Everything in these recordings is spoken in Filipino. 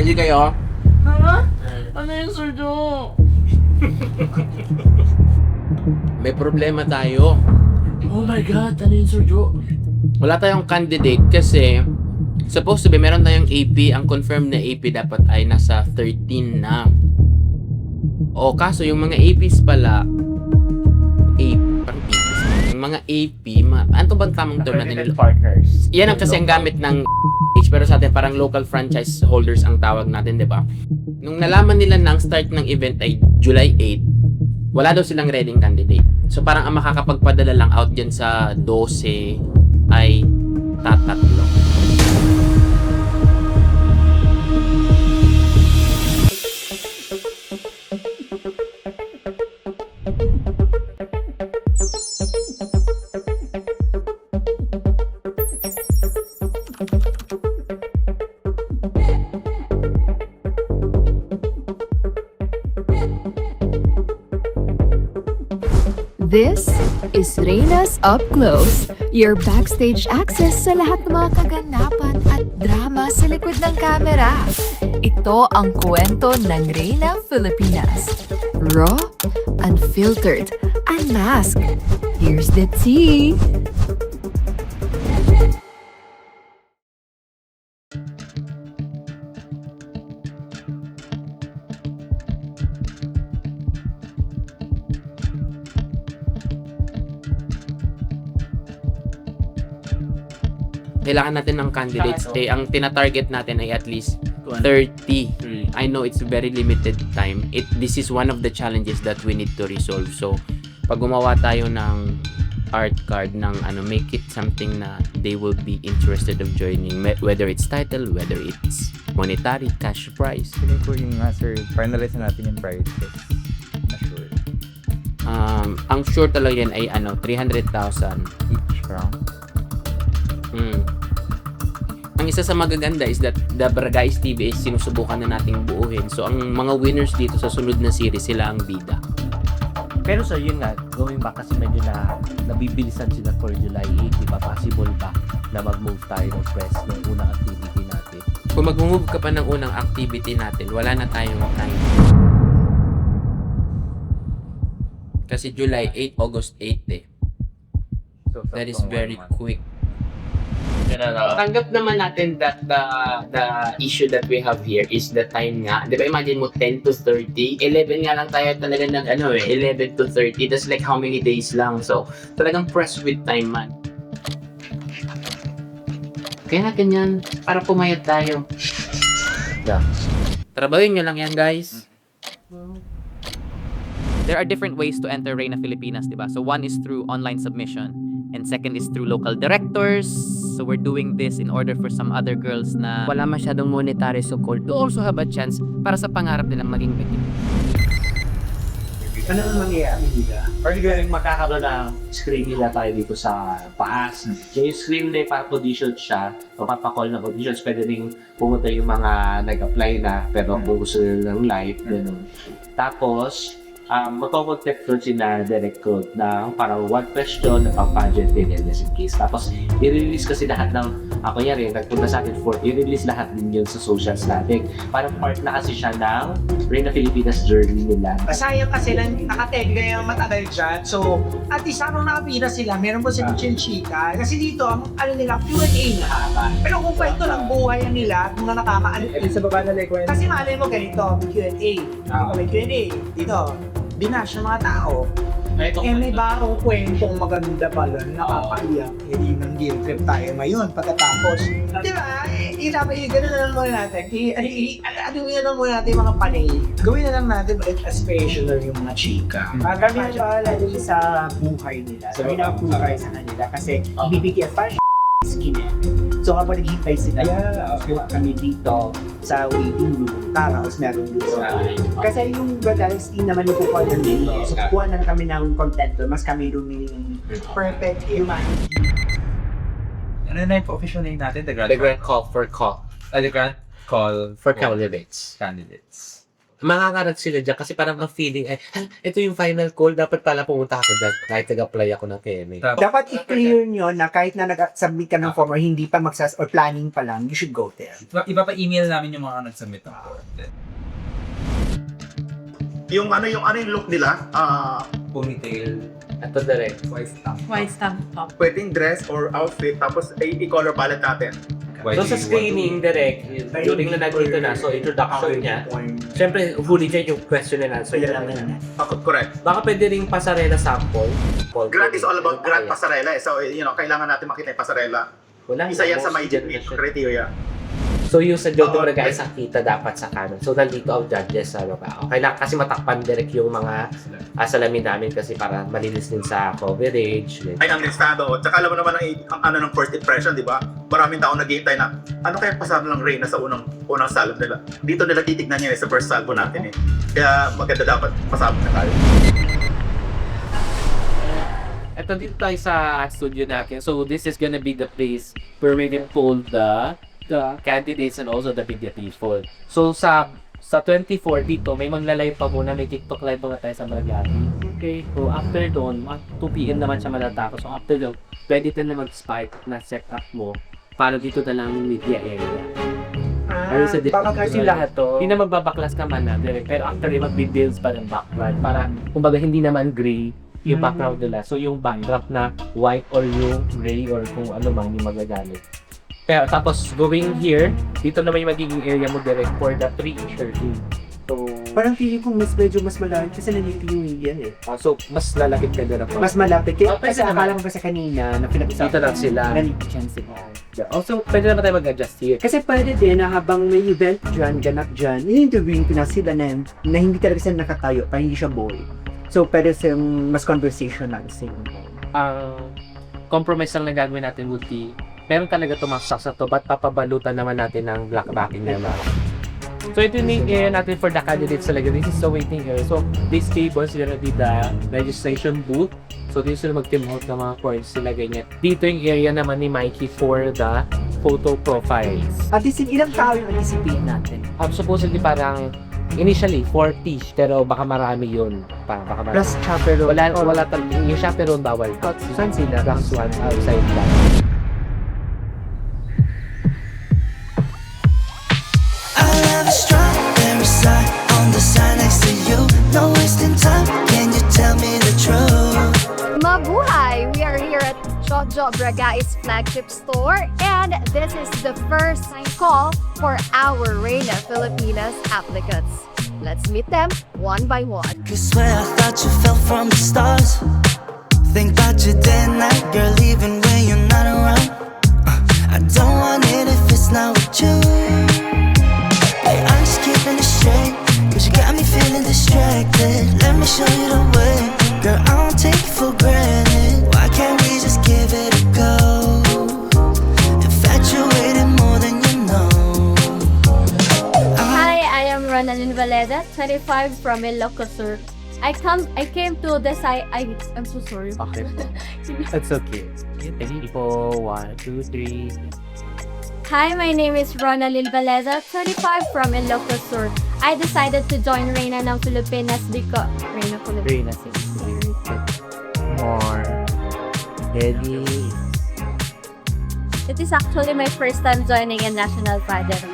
Ready kayo? Ha? Ano yung Sir Jo? May problema tayo. Oh my God, ano yung Sir Jo? Wala tayong candidate kasi supposed to be meron tayong AP. Ang confirmed na AP dapat ay nasa 13 na. O kaso yung mga APs pala parang APs. Yung mga AP, ano bang tamang term natin? Partners. Yan ang kasi ang gamit ng pero sa atin parang local franchise holders ang tawag natin, di ba? Nung nalaman nila na ang start ng event ay July 8, wala daw silang ready candidate. So parang ang makakapagpadala lang out dyan sa 12 ay tatatlo. This is Reyna's Up Close, your backstage access sa lahat ng mga kaganapan at drama sa likod ng kamera. Ito ang kwento ng Reyna Filipinas. Raw, unfiltered, unmasked. Here's the tea! Kailangan natin ng candidates. Ang tina-target natin ay at least 30. I know it's very limited time. This is one of the challenges that we need to resolve. So, pag gumawa tayo ng art card ng make it something na they will be interested of joining, whether it's title, whether it's monetary, cash prize. Feeling ko yung sir, finalize na natin yung price. Na sure. Ang sure talaga yan ay 300,000 Each round. Ang isa sa magaganda is that the Barangay TV is sinusubukan na nating buuhin. So, ang mga winners dito sa sunod na series, sila ang bida. Pero sir, yun nga, going back kasi medyo na nabibilisan sila for July 8, di ba? Possible ba na mag-move tayo ng press ng unang activity natin? Kung mag-move ka pa ng unang activity natin, wala na tayong time. Kasi July 8, August 8 eh. So, That is very quick. Kaya Tanggap naman natin that the issue that we have here is the time nga. Di ba imagine mo 10 to 30? 11 nga lang tayo talaga ng 11 to 30. That's like how many days lang. So, talagang press with time man. Kaya natin yan para pumayat tayo. Yeah. Trabahin nyo lang yan, guys. There are different ways to enter Reyna Filipinas, diba? So one is through online submission, and second is through local directors. So we're doing this in order for some other girls na wala masyadong monetary support to also have a chance para sa pangarap nilang maging victim. Ano ang mangyayari nila? Particularly magkakaroon ng screen nila tayo dito sa paas. So yung screen nila para audition siya, mapapakall ng auditions, pwede rin pumunta yung mga nag-apply na pero kung gusto nila ng live, gano'n. Tapos, magkakakontact ko sina direct code na parang one question about budget din in this case. Tapos, i-release kasi lahat ng, ako yan rin, nagpunta sa akin for, i-release lahat din yun sa socials natin. Parang part na kasi siya ng Reyna Filipinas journey nila. Sayang kasi lang nakateg kaya matagal dyan. So, at least habang nakapila sila, meron po silang chinchika. Kasi dito, ang nila, Q&A na. Pero kung kwento lang buhay yan nila, kung na nakakaalit. Sa baba na like when... Kasi malay mo ganito, may Q&A. May Q&A. Dito, binash ng mga tao. May bagong kwentong maganda pala, nakakaiyak. Hindi nang guilt trip tayo ngayon pagkatapos. Di ba? Gano'n na lang muna natin. Ano lang muna natin yung mga panay. Gawin na lang natin ulit aspirational yung mga chika. Kami ang bahala din sa buhay nila. So, pinaka-buhay sa kanila kasi ibibigyan pa skin eh. So kapag naghihintay sila, kami dito sa waiting room, tapos meron dito. Kasi yung Gadalis team naman yung kukuha ng dito. So kukuha na kami ng content doon, mas kami yung perfect humanity. Ano na yung official name natin? The Grand The grand call for call. The Grand Call For candidates. Candidates. Makakarat sila dyan kasi parang ang feeling ay, ito yung final call, dapat pala pumunta ako dyan kahit nag-apply ako ng KMA. Dapat i-clear nyo na kahit na nag-submit ka ng form or hindi pa or planning pa lang, you should go there. Ipapa-email namin yung mga nag-submit ng form. Yung look nila, Ponytail. Ito direct. White stamp top. pwedeng dress or outfit, tapos i-color palette natin. So sa screening direct, during na nandito na, so introduction niya, syempre huli dyan yung question and answer. Correct. Baka pwede ring pasarela sample. Grant is all about Grant Pasarela. So, kailangan natin makita yung pasarela. Wala, Isa yan sa most my generation. criteria. So yung sa joke na guys, kita dapat sa kanan. So nandito ang judges, kailangan kasi matakpan direct yung mga salamin namin kasi para malinis din sa coverage. Ay, ang listado. Tsaka alam mo naman ang ng first impression, di ba? Maraming tao nag-iintay na, ano kaya pasado ng Reyna sa unang salvo nila? Dito nila titignan niya sa first salvo natin eh. Kaya maganda dapat pasado na tayo. Ito dito tayo sa studio natin. So this is gonna be the place where we can pull the candidates and also the media people. So sa 24 dito, may magla-live pa muna, may TikTok live muna tayo sa Malagati. Okay, so after doon, 2 PM naman siya malatako. So after doon, pwede na mag-spike na set up mo para dito na lang yung media area. Pero sa kasi lahat to, hindi na magbabaklas ka man na direct, pero after mag-builds pa ng background para kumbaga hindi naman gray yung background nila. So yung backdrop na white or yung gray or kung ano man yung magagamit. Pero tapos going here, dito naman yung magiging area mo direct for the pre-insure. So, Parang feeling kong medyo mas malapit kasi nandito yung media eh. so mas lalapit ka doon ako. Mas malapit. Kaya, Pwede kasi naman. akala ko kasi kanina na pinag-usapan. Dito lang sila. Nandito dyan sila. Also, pwede naman tayo mag-adjust here. Kasi pwede din na habang may event dyan, ganap dyan, i-interviewin ko na sila na hindi talaga sila nakatayo, para hindi siya boy. So, pwede silang mas conversational sing. Ang compromise lang na gagawin natin would be, meron talaga tumasak sa to, ba't papabalutan naman natin ng black backing naman. So ito yung area natin for the candidates talaga. This is the waiting area. So this table is gonna be the registration booth. So dito sila mag-team out ng mga points sila ganyan. Dito yung area naman ni Mikey for the photo profiles. At least ilang tao yung anticipate natin. Supposedly parang initially 40 pero baka marami yun. Baka marami. Plus chaperone. Wala talaga. Yung chaperone bawal. Saan sila? Plus one outside lang. Strawberry side on the side next to you. No wasting time. Can you tell me the truth? Mabuhay! We are here at Jojo Bragais flagship store and this is the first call for our Reina Filipinas applicants. Let's meet them one by one. You swear I thought you fell from the stars. Think about you day and night, girl, even when you're not around. I don't want it if it's not with you. Hey, I'm just keeping it straight, cause you got me feeling distracted. Let me show you the way, girl, I don't take it for granted. Why can't we just give it a go? Infatuated more than you know. Hi, I am Ronaldin Valeda, 25 from Ilocos. I came to decide. I'm so sorry. Okay. That's okay. Ready po. 1, 2, 3. Hi, my name is Ronaldin Valeda, 25 from Ilocos Sur. I decided to join Reina ng Pilipinas because Reina Pilipinas. More. Ready. It is actually my first time joining a national pageant.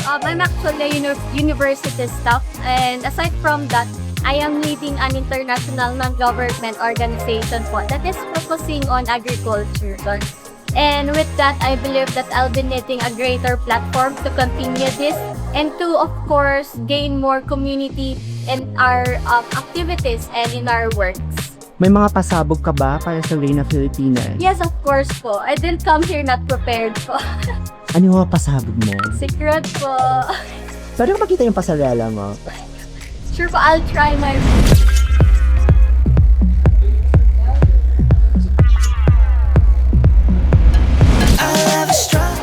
I'm actually a university staff, and aside from that, I am leading an international non-government organization that is focusing on agriculture. And with that, I believe that I'll be needing a greater platform to continue this and to, of course, gain more community in our activities and in our works. May mga pasabog ka ba para sa Reina Filipinas? Yes, of course po. I didn't come here not prepared po. Ano yung mga pasabog mo? Secret po. Pwede ko makita yung pasarela mo? Sure po, I'll try my...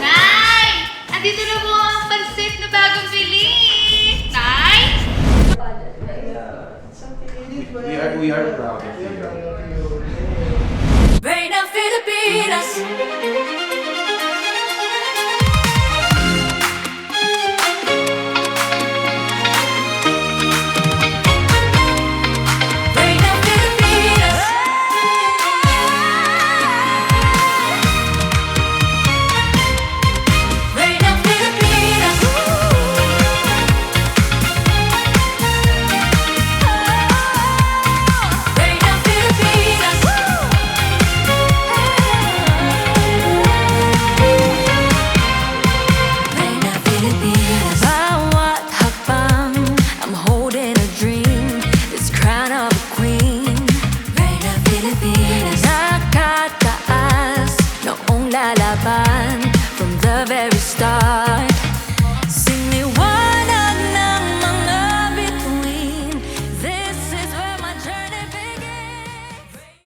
Nay! Andito na po ang pansit na bagong bili! Nay! We are proud of you. Reina Filipinas! laban from the very start.